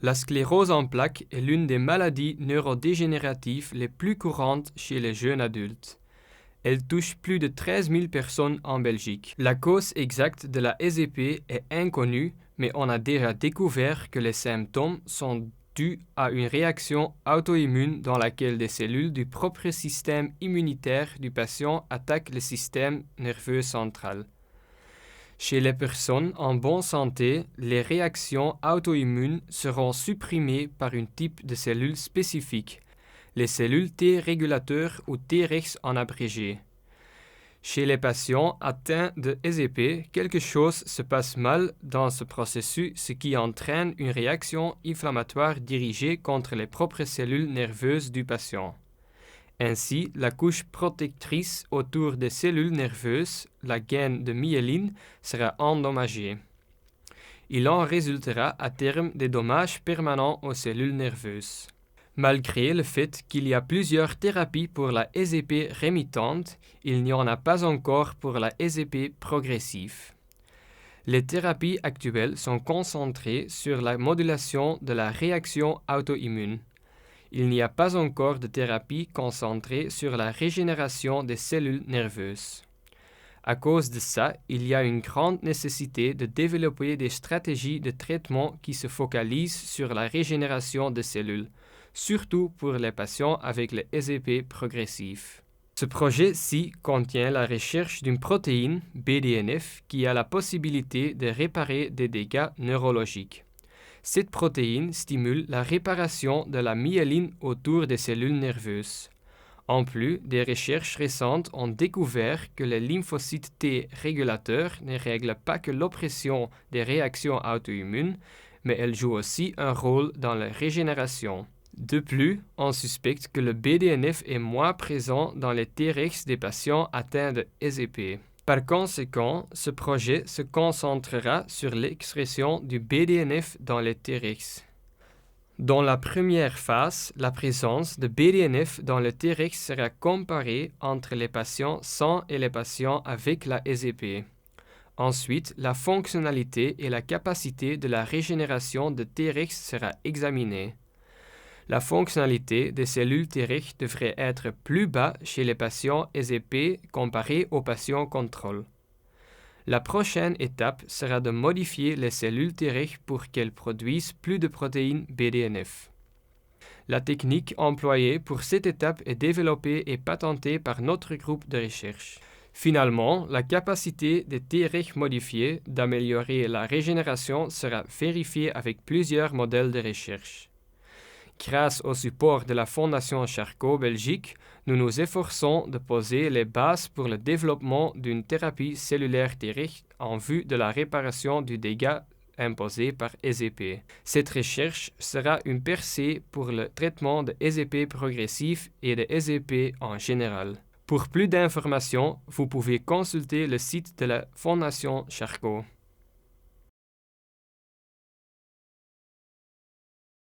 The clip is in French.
La sclérose en plaques est l'une des maladies neurodégénératives les plus courantes chez les jeunes adultes. Elle touche plus de 13 000 personnes en Belgique. La cause exacte de la SEP est inconnue, mais on a déjà découvert que les symptômes sont dus à une réaction auto-immune dans laquelle des cellules du propre système immunitaire du patient attaquent le système nerveux central. Chez les personnes en bonne santé, les réactions auto-immunes seront supprimées par un type de cellules spécifique, les cellules T régulateurs ou Tregs en abrégé. Chez les patients atteints de SEP, quelque chose se passe mal dans ce processus, ce qui entraîne une réaction inflammatoire dirigée contre les propres cellules nerveuses du patient. Ainsi, la couche protectrice autour des cellules nerveuses, la gaine de myéline, sera endommagée. Il en résultera à terme des dommages permanents aux cellules nerveuses. Malgré le fait qu'il y a plusieurs thérapies pour la SEP rémitante, il n'y en a pas encore pour la SEP progressive. Les thérapies actuelles sont concentrées sur la modulation de la réaction auto-immune. Il n'y a pas encore de thérapie concentrée sur la régénération des cellules nerveuses. À cause de ça, il y a une grande nécessité de développer des stratégies de traitement qui se focalisent sur la régénération des cellules, surtout pour les patients avec le SEP progressif. Ce projet-ci contient la recherche d'une protéine, BDNF, qui a la possibilité de réparer des dégâts neurologiques. Cette protéine stimule la réparation de la myéline autour des cellules nerveuses. En plus, des recherches récentes ont découvert que les lymphocytes T régulateurs ne règlent pas que l'oppression des réactions auto-immunes, mais elles jouent aussi un rôle dans la régénération. De plus, on suspecte que le BDNF est moins présent dans les Tregs des patients atteints de SEP. Par conséquent, ce projet se concentrera sur l'expression du BDNF dans les Tregs. Dans la première phase, la présence de BDNF dans le Tregs sera comparée entre les patients sans et les patients avec la SEP. Ensuite, la fonctionnalité et la capacité de la régénération de Tregs sera examinée. La fonctionnalité des cellules Treg devrait être plus bas chez les patients SEP comparée aux patients contrôle. La prochaine étape sera de modifier les cellules Treg pour qu'elles produisent plus de protéines BDNF. La technique employée pour cette étape est développée et patentée par notre groupe de recherche. Finalement, la capacité des Treg modifiés d'améliorer la régénération sera vérifiée avec plusieurs modèles de recherche. Grâce au support de la Fondation Charcot Belgique, nous nous efforçons de poser les bases pour le développement d'une thérapie cellulaire Treg en vue de la réparation du dégât imposé par SEP. Cette recherche sera une percée pour le traitement de SEP progressif et de SEP en général. Pour plus d'informations, vous pouvez consulter le site de la Fondation Charcot.